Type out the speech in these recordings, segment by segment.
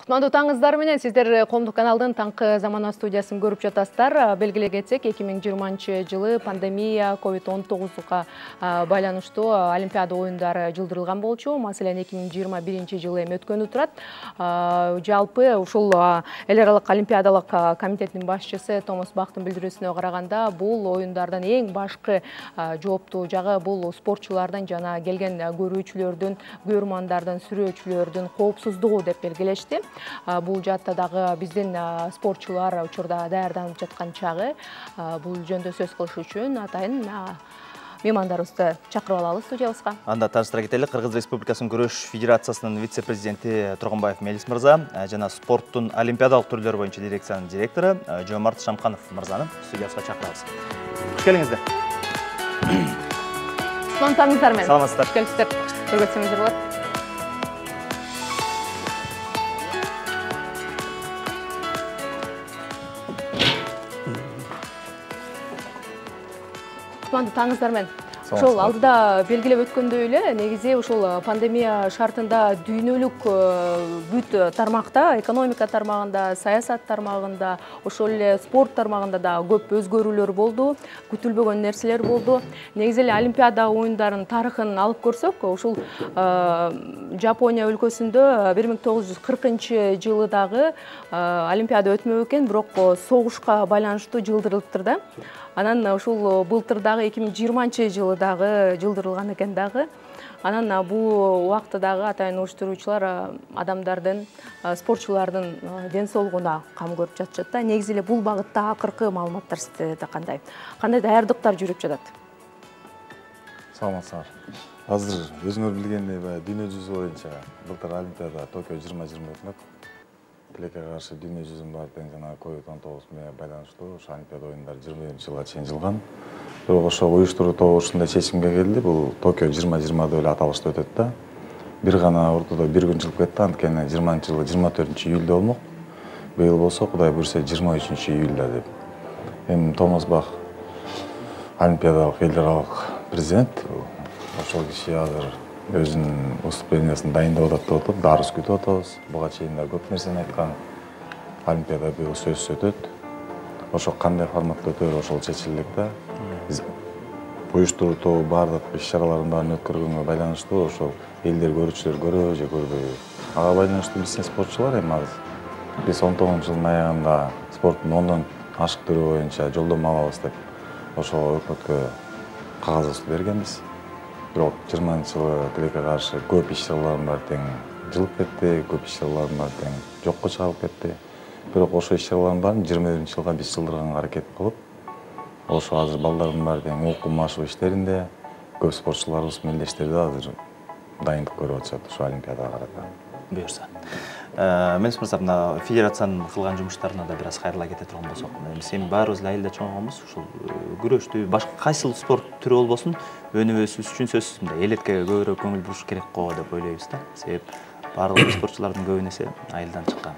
Кутмандуу таңыңыздар менен сиздер Коомдук каналдын таңкы замана студиясын көрүп жатасыздар. Белгилей кетсек, 2020 жылы пандемия COVID-19 байланыштуу Олимпиада оюндары жылдырылган болчу. Маселен, 2021 жылы эми өткөнү турат. Жалпы ушул эл аралык Олимпиадалык комитеттин башчысы Томас Бахтын билдирүүсүнө караганда, бул оюндардын эң башкы жооптуу жагы бул спортчулардын жана келген көрүүчүлөрдүн, көрмандардын, сүрөөчүлөрдүн коопсуздугу деп белгилешти. Бул жаатта дагы биздин спортчулар учурда даярданып жаткан чагы. Бул жөнүндө сөз кылыш үчүн атайын меймандарыбызды чакырып алалы студиябызга. Анда тааныштыра кетели. Кыргыз Республикасынын күрөш федерациясынын вице-президенти Тургунбаев Мелис мырза жана спорттун олимпиадалык түрлөрү боюнча дирекциянын директору Жомарт Шамканов мырзаны студиябызга чакырабыз. Куш келиңиздер. Таңыңыздар менен. Саламатсыздар. Куш келипсиздер. Көргөтсөңүздөр болот. Таңыңыздар менен. Ошол алдыда белгилеп өткөндөй эле, негизи ушул пандемия шартында дүйнөлүк бүт тармакта, экономика тармагында, саясат тармагында, ошол эле спорт тармагында да көп өзгөрүүлөр болду, күтүлбөгөн нерселер болду. Негизи эле Олимпиада оюндарынын тарыхын алып көрсөк, ушул Жапония өлкөсүндө 1940 жылы дагы Олимпиада өтмөк экен, бирок согушка байланыштуу жылдырылыптыр да. Анан ушул былтыр дагы 2020 жылы дагы жылдырылган экен дагы. Анан бул убакта дагы атайын уюштуруучулар адамдардын, спортчулардын ден соолугуна кам көрүп жатышат да. Негизи эле бул багытта акыркы маалыматтар сизде кандай? Кандай даярдыктар жүрүп жатат? Саламатсыздар. Азыр өзүңөр билгендей, дүйнө жүзү боюнча былтыр Олимпиада Токио 2020 өтмөк. Тилекке каршы дүйнө жүзүнүн баары тең жана COVID-19 менен байланыштуу ошо Олимпиада оюндары 20-жылга чейин жылган. Бирок ошо уюштуруу тобу ушундай чечимге келди. Бул Токио 2020 деп эле аталышта өтөт да. Бир гана ортодо бир күн жылып кетти. Анткени 20-жылы 24-июльдө болмок. Быйыл болсо Кудай буйрса 23-июльдө деп. Эми Томас Бах Олимпиадалык эл аралык президент. Ошол киши азыр өзүнүн выступлениясын дайындап атат деп атат, дарыз күтүп атабыз. Буга чейин да көп нерсени айткан. Олимпиада быйыл сөзсүз өтөт. Ошо кандай форматта өтөр, ошол чечилет да. Биз уюштуруу тобу баардык иш-чараларын баарын өткөргөнгө байланыштуу ошол элдер көрүүчүлөр көрөбү же көрбөйбү. Ага байланыштуу биздин спортчулар эми азыр биз 19-жылдын аягында спорттун 10дон ашык түрү боюнча жолдомо алабыз деп ошого өкмөткө кагаз бергенбиз. Бирок 20-жылы тилекке каршы көп иш-чаралардын баары тең жылып кетти, көп иш-чаралардын баары тең жокко чыгарылып кетти. Бирок ошо иш-чаралардын баарын 21-жылга биз жылдырганга аракет кылып, ошо азыр балдардын баары тең окуу машыгуу иштеринде, көп спортчуларыбыз мелдештер да азыр дайындык көрүп атышат ошо Олимпиадага карата. Буюрса. Мелис мырза, мына федерациянын кылган жумуштарына да бир аз кайрыла кете турган болсок, биз эми баарыбыз эле айылда чоңойгонбуз, ушул күрөштү, башка кайсыл спорт түрү болбосун, өнүгүүсүбүз үчүн сөзсүз мындай элекке көбүрөөк көңүл буруш керек го деп ойлойбуз да. Себеп баардык спортчулардын көбү нерсе айылдан чыккан.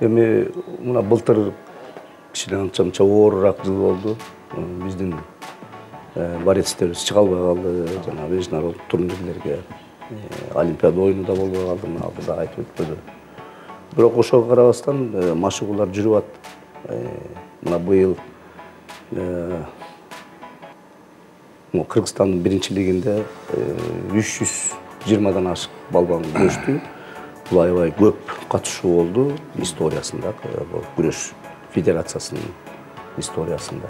Эми мына былтыр кичине анча оорураак жыл болду. Биздин борецтерибиз чыга албай калды, жана международдук турнирлерге, Олимпиада оюну да болбой калды, мына алдыда айтып өтпөдү. Бирок ошого карабастан машыгуулар жүрүп атат. Мына быйыл Кыргызстандын биринчилигинде 320дан ашык балбан күрөштү. Бул аябай көп катышуу болду историясында, күрөш федерациясынын историясында.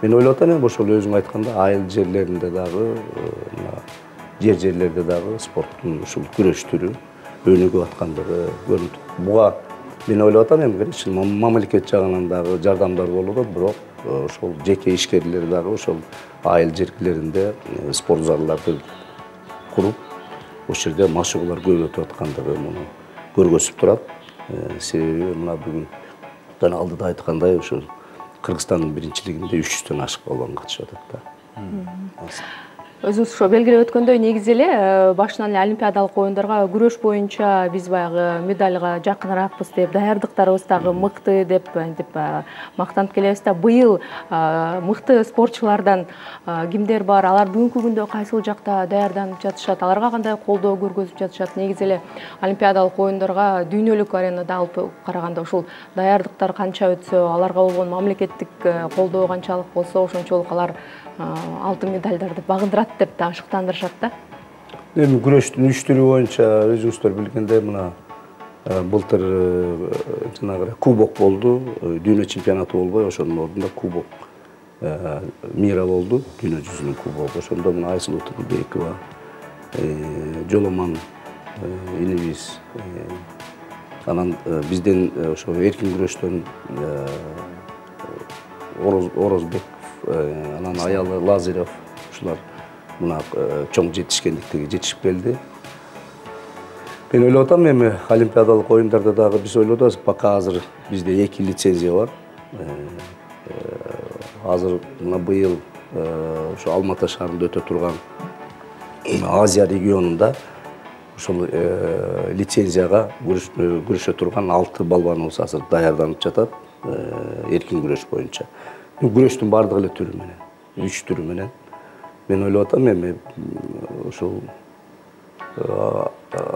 Мен ойлоп атам, ошол өзүң айтканда айыл жерлеринде дагы, жерлерде дагы спорттун ушул күрөш түрү өнүгүп аткандыгы көрүнүп. Буга мен ойлоп атам, эми мамлекет жагынан дагы жардамдар болот, бирок ошол жеке ишкерлер дагы ошол айыл жерлеринде спорт залдарды куруп, ошол жерде машыгуулар көп өтүп аткандыгы муну көргөзүп турат. Себеби мына бүгүн жана алдыда айткандай ошол Кыргызстандын биринчилигинде 300дөн ашык балбан катышып атат да. Өзүңүз ошо белгилеп өткөндөй, негизи эле башынан эле олимпиадалык оюндарга күрөш боюнча биз баягы медальга жакыныракпыз деп, даярдыктарыбыз дагы мыкты деп мактанып келебиз да. Быйыл мыкты спортчулардан кимдер бар? Алар бүгүнкү күндө кайсыл жакта даярданып жатышат? Аларга кандай колдоо көргөзүп жатышат? Негизи эле олимпиадалык оюндарга дүйнөлүк аренада алып караганда ушул даярдыктар канча өтсө, аларга болгон мамлекеттик колдоо канчалык болсо, ошончолук алар алтын медальдарды багындырат деп да ашыктандырышат да. Эми күрөштүн 3 түрү боюнча өзүңүздөр билгендей мына былтыр жанагы кубок болду, дүйнө чемпионаты болбой, ошонун ордунда кубок мира болду, дүйнө жүзүнүн кубогу. Ошондо мына Айсулуу Турдубекова, Жоломан инибиз, анан бизден ошо эркин күрөштөн Орозбек, анан аялы Лазарев, ушулар мына чоң жетишкендиктеги жетишип келди. Мен ойлоп атам, эми олимпиадалык оюндарда дагы биз ойлоп атабыз, пока азыр бизде 2 лицензия бар. Азыр мына быйыл ошо Алматы шаарында өтө турган Азия регионунда ошол лицензияга күрөшө турган 6 балбаныбыз азыр даярданып жатат, эркин күрөш боюнча. Күрөштүн бардык эле түрү менен, 3 түрү менен. Мен ойлоп атам, эми ошол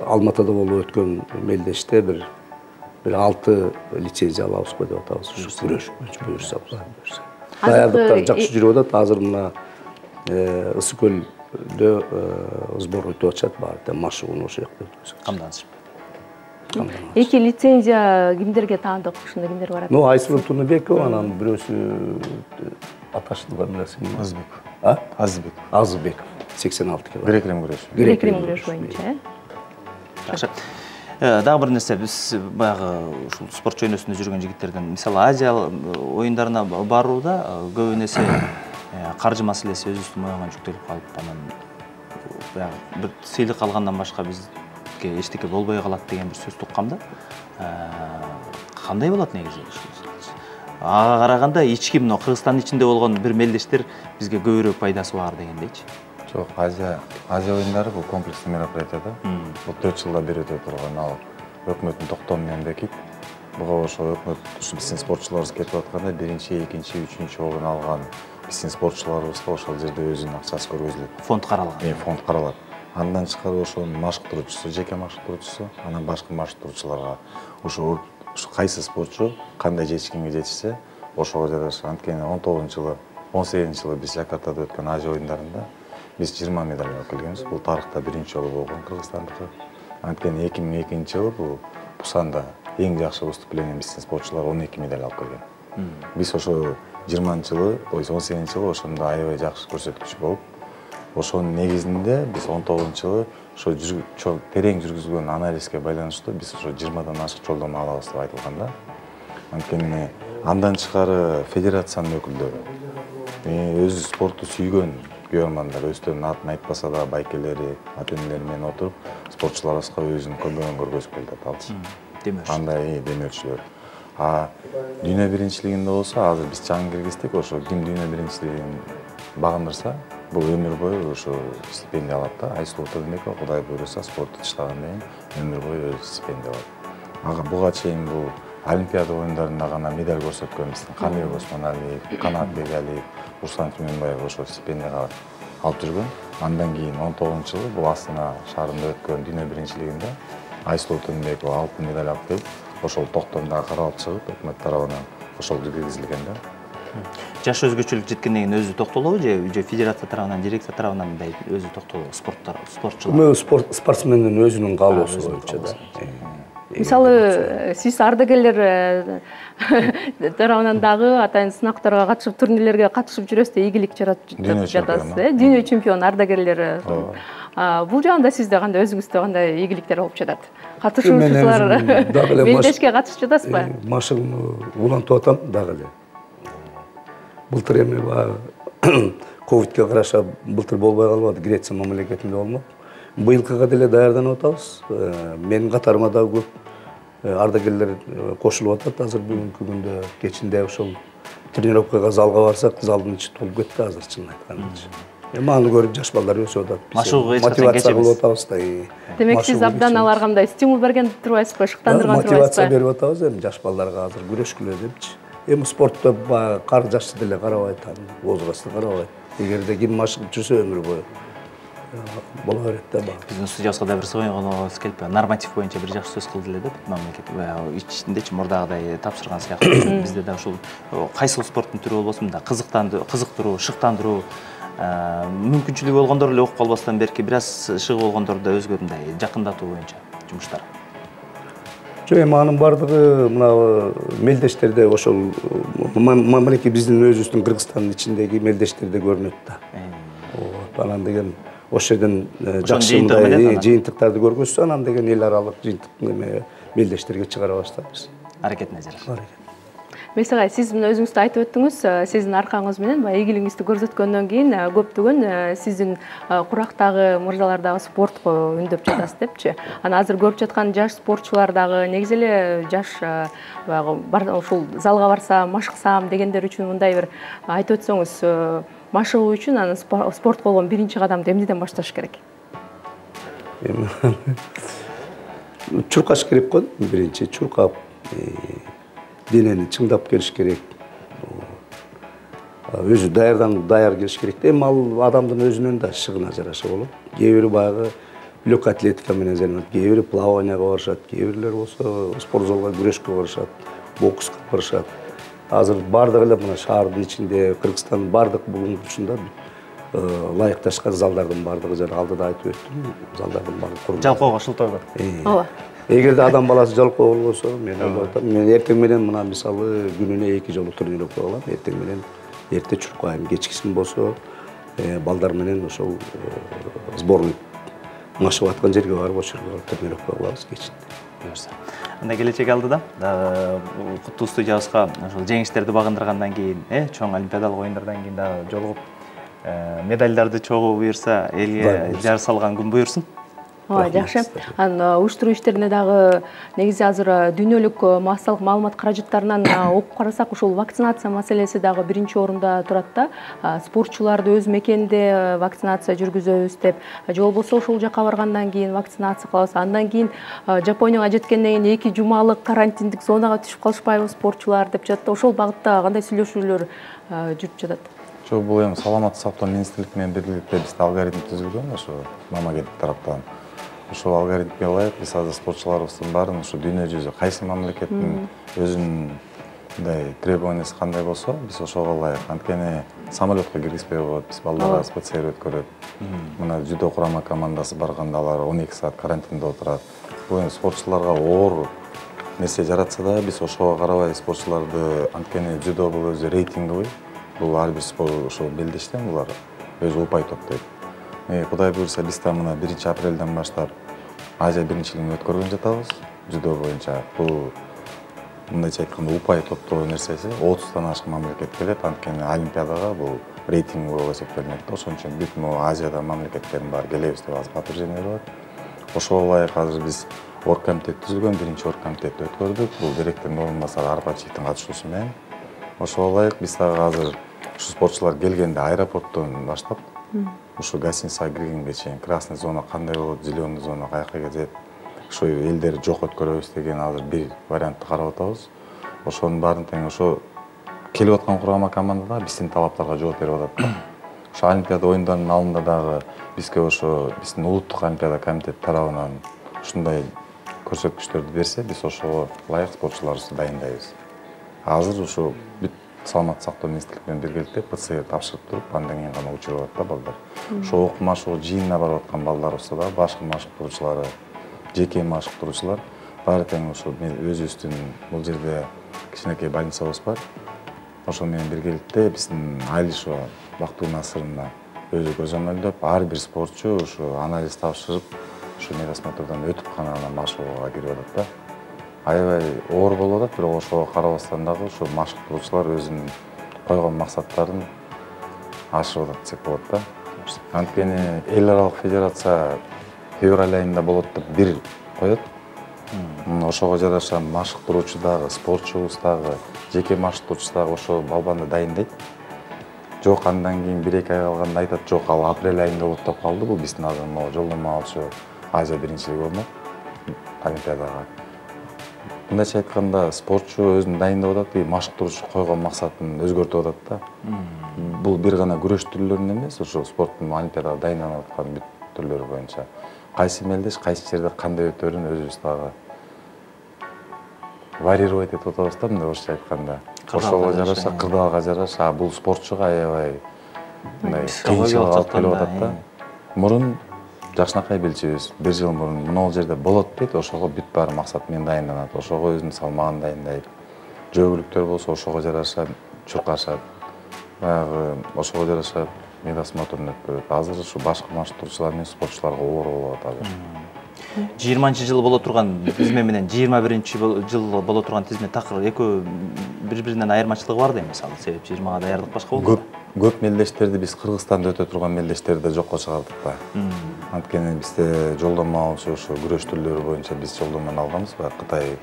Алматыда болуп өткөн мелдеште бир 6 лицензия алабызбы деп атабыз. Күрөш боюнча буюрса. Даярдыктар жакшы жүрүп атат. Азыр мына Ысык көлдө сбор өтүп атышат, баары машыгууну ошол жакта өткөзөт. Камданышып. 2 лицензия кимдерге таандык? Ушунда кимдер барат? Ну, Айсулуу Турдубекова, анан бирөөсү аташтырган нерсе. Азызбек. Азызбеков, 86 кг. Грек-рим күрөш. Грек-рим күрөш боюнча. Жакшы. Дагы бир нерсе, биз баягы ушул спорт чөйнөсүндө жүргөн жигиттерден, мисалы Азия оюндарына барууда көбүн эсе каржы маселеси өзүбүздүн моюнга жүктөлүп калып, анан баягы бир сыйлык алгандан башка бизге эчтеке болбой калат деген бир сөз туккам да. Кандай болот негизи? Ага караганда ички мына Кыргызстандын ичинде болгон бир мелдештер бизге көбүрөөк пайдасы бар дегендейчи. Жок, Азия оюндары бул комплекстүү мероприятие да. Бул 4 жылда бир өтөп турган, ал өкмөттүн токтому менен бекит. Буга ошо өкмөт ушу биздин спортчуларыбыз кетип атканда 1-2, 3 орун алган биздин спортчуларыбызга ошол жерде өзүнүн акчасы көргөзүлөт. Фонд каралган. Фонд каралат. Андан тышкары ошонун машыктыруучусу, жеке машыктыруучусу, анан башка машыктыруучуларга ошо кайсы спортчу кандай жетишкенге жетишсе, ошого жараша. Анткени 19-жылы, 18-жылы биз Жакартада өткөн Азия оюндарында биз 20 медаль алып келгенбиз. Бул тарыхта биринчи жолу болгон Кыргызстандыкы. Анткени 2002-жылы бул Пусанда эң жакшы выступление биздин спортчулар 12 медаль алып келген. Биз ошо 20-жылы, 18-жылы ошондо аябай жакшы көрсөткүч болуп, ошонун негизинде биз 19-жылы ошо терең жүргүзүлгөн анализге байланыштуу биз ошо 20дан ашык жолдомо алабыз деп айтылган да. Анткени андан тышкары федерациянын өкүлдөрү, өзү спортту сүйгөн күйөрмандар, өздөрүнүн атын айтпаса да байкелери, ата-энелери менен отуруп, спортчуларыбызга өзүнүн көмөгүн көргөзүп келет алчы. Андай демөөрчүлөр. Дүйнө биринчилигинде болсо, азыр биз жаңы киргиздик, ошо ким дүйнө биринчилигин багындырса, бул өмүр бою ошо стипендия алат да. Айсулуу Турдубекова Кудай буйруса спорту таштагандан кийин өмүр бою өзү стипендия алат. Буга чейин бул Олимпиада оюндарында гана медаль көрсөткөн биздин Камилов Осмоналиев, Канат Бегалиев, Руслан Түменбаев ошо стипендияга алып жүргөн. Андан кийин 19-жылы бул Астана шаарында өткөн дүйнө биринчилигинде Айсулуу Турдубекова алтын медаль алып келип, ошол токтомдо каралып чыгып, өкмөт тарабынан ошол киргизилген да. Жаш өзгөчөлүк жеткенден кийин өзү токтолобу же федерация тарабынан, дирекция тарабынан мындай өзү токтолобу спортчулар? Спортсмендин өзүнүн каалоосу боюнча да. Мисалы, сиз ардагерлер тарабынан дагы атайын сынактарга катышып, турнирлерге катышып жүрөсүз да, ийгилик жаратып жатасыз, дүйнө чемпион ардагерлери. Бул жагында сизде кандай, өзүңүздө кандай ийгиликтер болуп жатат? Катышуучулар мелдешке катышып жатасызбы? Машыгууну улантып атам дагы эле. Былтыр эми ковидке караша былтыр болбой калбады, Греция мамлекетинде болмок. Быйылкыга деле даярданып атабыз. Менин катарыма дагы көп ардагерлер кошулуп атат. Азыр бүгүнкү күндө кечинде ошол тренировкага залга барсак, залдын ичи толуп кетти азыр, чынын айтканда. Маны көрүп жаш балдар өсүп атат. Машыгууга эч качан Мотивация кеч кылып эмес. атабыз да. Демек сиз абдан алар кандай стимул берген турбайсызбы, шыктандырган Мотивация турбайсызбы? берип атабыз эми жаш балдарга азыр күрөшкүлө депчи. Эми спортто кар жашты деле карабайт, возрастты карабайт. Эгерде ким машыгып жүрсө өмүр бою боло берет да баа. Биздин студиябызга да бир сыйгонгонубуз келип, норматив боюнча бир жакшы сөз кылды эле да мамлекет. Ичиндечи мурдагыдай тапшырган сыяктуу. Бизде да ушул кайсыл спорттун түрү болбосун да кызыктыруу, шыктандыруу мүмкүнчүлүгү болгондор эле окуп калбастан берки бир аз шыгы болгондор да өзгө мындай жакындатуу боюнча жумуштар. Жок, эми анын бардыгы мына мелдештерде ошол мамлеки биздин өзүбүздүн Кыргызстандын ичиндеги мелдештерде көрүнөт да. Анан деген ошол жерден жакшы мындай жыйынтыктарды көргөзсө, анан деген эл аралык жыйынтык мелдештерге чыгара баштайбыз. Аракетине жараша. Мейсак ай, сиз мына өзүңүз да айтып өттүңүз, сиздин аркаңыз менен баягы ийгилигиңизди көрсөткөндөн кийин көптөгөн сиздин курактагы мырзалар дагы спортко үндөп жатасыз депчи. Анан азыр көрүп жаткан жаш спортчулар дагы негизи эле жаш баягы ушул залга барсам, машыксам дегендер үчүн мындай бир айтып өтсөңүз, машыгуу үчүн анан спорт болгон биринчи кадамды эмнеден башташ керек? Чуркаш керек го, биринчи чуркап денени чыңдап келиш керек. Өзү даяр келиш керек. Эми ал адамдын өзүнөн да шыгына жараша болот. Кээ бири баягы лёгкий атлетика менен занимат, кээ бири плаванияга барышат, кээ бирлер болсо спорт залга күрөшкө барышат, бокска барышат. Азыр бардык эле мына шаардын ичинде, Кыргызстандын бардык бурчунда ылайыкташкан залдардын бардыгы жана алдыда айтып өттүм, залдардын бардыгы курулган. Жалпоо ошолторго. Ооба. Эгерде адам баласы жалпоо болбосо, мен айтам, мен эртең менен мына мисалы күнүнө 2 жолу тренировка кылам. Эртең менен эрте чуркайм, кечкисин болсо балдар менен ошол сборный машыгып аткан жерге барып ошол жерге тренировка кылабыз кечинде. Анда келечек алдыда куттуу студиябызга ошол жеңиштерди багындыргандан кийин, чоң олимпиадалык оюндардан кийин дагы жолугуп медалдарды чогуу буюрса, элге жар салган күн буюрсун. Ооба, жакшы. Анан уюштуруу иштерине дагы негизи азыр дүйнөлүк массалык маалымат каражаттарынан окуп карасак, ушул вакцинация маселеси дагы биринчи орунда турат да. Спортчуларды өз мекенинде вакцинация жүргүзөбүз деп, же болбосо ошол жака баргандан кийин вакцинация кылабыз. Андан кийин Жапонияга жеткенден кийин 2 жумалык карантиндик зонага түшүп калышпайбы спортчулар деп жатат. Ошол багытта кандай сүйлөшүүлөр жүрүп жатат? Жок, бул эми саламаттык сактоо министрлиги менен бирдикте бизде алгоритм түзүлгөн, ошо мамлекет тараптан. Ошол алгоритмге ылайык биз азыр спортчуларыбыздын баарын ушу дүйнө жүзү кайсы мамлекеттин өзүнүн мындай требованиясы кандай болсо, биз ошого ылайык. Анткени самолетко киргизбей коет, биз балдарга ПЦР өткөрөт. Мына жүдө курама командасы барганда алар 12 саат карантинде отурат. Бул эми спортчуларга оор нерсе жаратса да, биз ошого карабай спортчуларды, анткени жүдо бул өзү рейтинговый. Бул ар бир спорт ошо белдештен булар өзү упай топтойт. Кудай буйрса биз да мына 1 апрелден баштап Азия биринчилигин өткөргөн жатабыз. Жүдо боюнча бул мындайча айтканда упай топтоо нерсеси 30тан ашкан мамлекет келет, анткени олимпиадага бул рейтинг болуп эсептелинет. Ошон үчүн бүт Азияда мамлекеттердин баары келебиз деп азыр подтверждение берет. Ошого ылайык азыр биз оргкомитет түзүлгөн, биринчи оргкомитетти өткөрдүк. Бул директордун орун басары Арпачиевдин катышуусу менен. Ошого ылайык биз дагы азыр ушу спортчулар келгенде аэропорттон баштап ушу гостиницага киргенге чейин красный зона кандай болот, зеленый зона каяка кетет, ошо элдерди жок өткөрөбүз деген азыр бир вариантты карап атабыз. Ошонун баарын тең ошо келип аткан курама команда да биздин талаптарга жооп берип атат. Ошо олимпиада оюндарынын алдында дагы бизге ошо биздин улуттук олимпиада комитети тарабынан ушундай көрсөткүчтөрдү берсе, биз ошого ылайык спортчуларыбызды дайындайбыз. Азыр ушу бүт саламаттык сактоо министрлиги менен биргеликте ПЦР тапшырып туруп, андан кийин гана учуруп атат да балдар. Ошо окуу машыгуу жыйынына барып аткан балдарыбызда да башкы машыктыруучулары, жеке машыктыруучулар баары тең ошо өзүбүздүн бул жерде кичинекей больницабыз бар. Ошо менен биргеликте биздин Айлишова Бактуу Насырына өзү көз амалдап, ар бир спортчу ушу анализ тапшырып, ушу медосмотрдон өтүп гана машыгууга кирип атат да. Аябай оор болуп атат, бирок ошого карабастан дагы ушу машыктыруучулар өзүнүн койгон максаттарын ашырып атат десек болот да. Анткени эл аралык федерация февраль айында болот деп бир коет. Ошого жараша машыктыруучу дагы, спортчубуз дагы, жеке машыктыруучу дагы ошо балбанды дайындайт. Жок, андан кийин 1-2 ай калганда айтат, жок, ал апрель айында болот деп калды. Бул биздин жолдомо алчу Азия биринчилиги болмок Олимпиадага. Мындайча айтканда, спортчу өзүн дайындап атат, машыктыруучу койгон максатын өзгөртүп атат да. Бул бир гана күрөш түрлөрүнүн эмес, ошо спорттун Олимпиадага дайындалып аткан бүт түрлөрү боюнча. Кайсы мелдеш, кайсы жерде кандай өтөрүн өзүбүз дагы варьировать этип атабыз да, мындай орусча айтканда. Ошого жараша, кырдаалга жараша, бул спортчуга аябай мындай кыйынчылык алып келип атат да. Мурун жакшынакай билчүбүз, 1 жыл мурун могул жерде болот дейт, ошого бүт баары максат менен дайынданат, ошого өзүнүн салмагын дайындайт. Жөөгүлүктөр болсо ошого жараша чуркашат. Баягы ошого жараша медосмотрун өткөрөт. Азыр ушу башкы машыктыруучулар менен спортчуларга оор болуп атат. 20-жылы боло турган тизме менен 21-жылы боло турган тизме такыр экөө бири-биринен айырмачылыгы бар дейм, мисалы, себеп 20-га даярдык башка болду. Көп мелдештерди биз Кыргызстанда өтө турган мелдештерди жокко чыгардык да. Анткени бизде жолдомо алчу ушу күрөш түрлөрү боюнча биз жолдомону алганбыз, баягы Кытай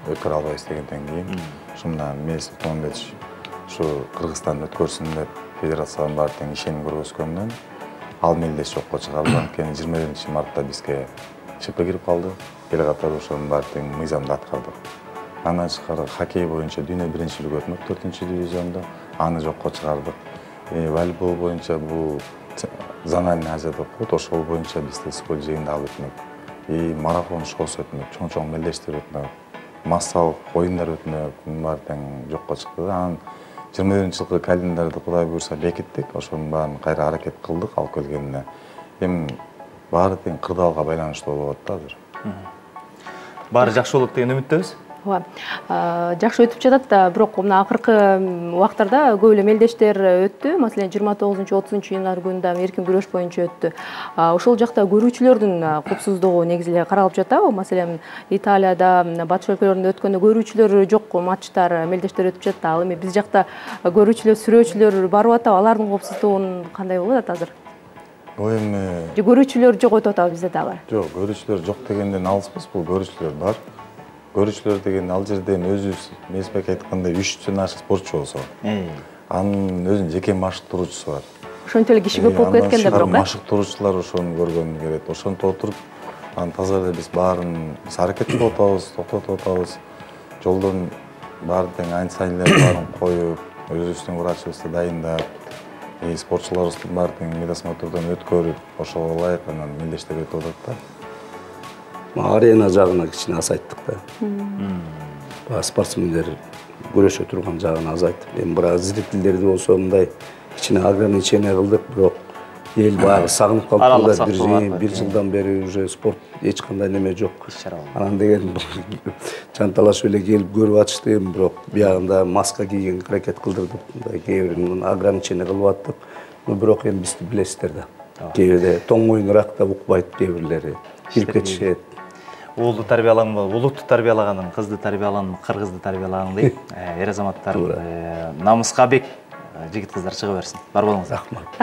өткөрө албайбыз дегенден кийин ушунда Мелис Томбеч ушу Кыргызстанда өткөрсүн деп федерациянын баары тең ишеним көргөзгөндөн ал мелдеш жокко чыгарылды. Анткени 21-мартта бизге ЧП кирип калды. Эле катары ошонун баары тең мыйзамды аткардык. Андан тышкары хоккей боюнча дүйнө биринчилиги өтмөк 4-дивизиондо, аны жокко чыгардык. Волейбол боюнча бул зональный Азия деп коет, ошол боюнча бизде спорт жыйында алып өтмөк. Марафон шоусу өтмөк, чоң мелдештер өтмөк, массалык оюндар өтмөк, мунун баары тең жокко чыкты. Анан 21-жылкы календарды Кудай буйрса бекиттик, ошонун баарын кайра аракет кылдык алып келгенине. Эми баары тең кырдаалга байланыштуу болуп атат азыр. Баары жакшы болот деген үмүттөбүз. Жакшы өтүп жатат, бирок мына акыркы убактарда көп эле мелдештер өттү. Маселен, 29-30 январь күнүндө эркин күрөш боюнча өттү. Ошол жакта көрүүчүлөрдүн коопсуздугу негизи эле каралып жатабы? Маселен, Италияда, батыш өлкөлөрүндө өткөндө көрүүчүлөр жок матчтар, мелдештер өтүп жатты. Ал эми биз жакта көрүүчүлөр, сүрөөчүлөр барып атабы? Алардын коопсуздугун кандай болуп атат азыр? Эми көрүүчүлөр жок өтүп атабы бизде дагы? Жок, көрүүчүлөр жок дегенден алыспыз, бул көрүүчүлөр бар. Көрүүчүлөр деген ал жерден өзүбүз Мезбек айткандай 300 ашык спортчу болсо, анын өзүнүн жеке машыктыруучусу бар. Ошончо эле киши көп болуп кеткен да бирок. Машыктыруучулар ошону көргөнү келет. Ошентип отуруп, анан таза эле биз баарын аракет кылып атабыз, токтотуп атабыз. Жолдон баары тең айн сайынлерди баарын коюп, өзүбүздүн врачыбызды дайындап, спортчуларыбыздын баары тең медосмотрдон өткөрүп, ошого ылайык анан мелдештер өтүп атат да. Арена жагына кичине азайттык да. Спортсмендер күрөшө турган жагын азайттык. Эми бирок зрительдерди болсо мындай кичине ограничение кылдык, бирок эл баягы сагынып калды да. 1 жылдан бери уже спорт эч кандай неме жок. Анан деген жанталашып эле келип көрүп атышты, бирок биягында маска кийген аракет кылдырдык. Мындай кээ бир ограничение кылып аттык. Бирок эми бизди билесиздер да. Кээ бирде тоң моюнураак да укпайт, кээ бирлери кирип кетишет. Уулду тарбиялаган, улутту тарбиялаганым, кызды тарбиялаганым, кыргызды тарбиялаганым дейт. Эр азаматтар намыска бек жигит кыздар чыга берсин. Бар болуңуздар. Рахмат.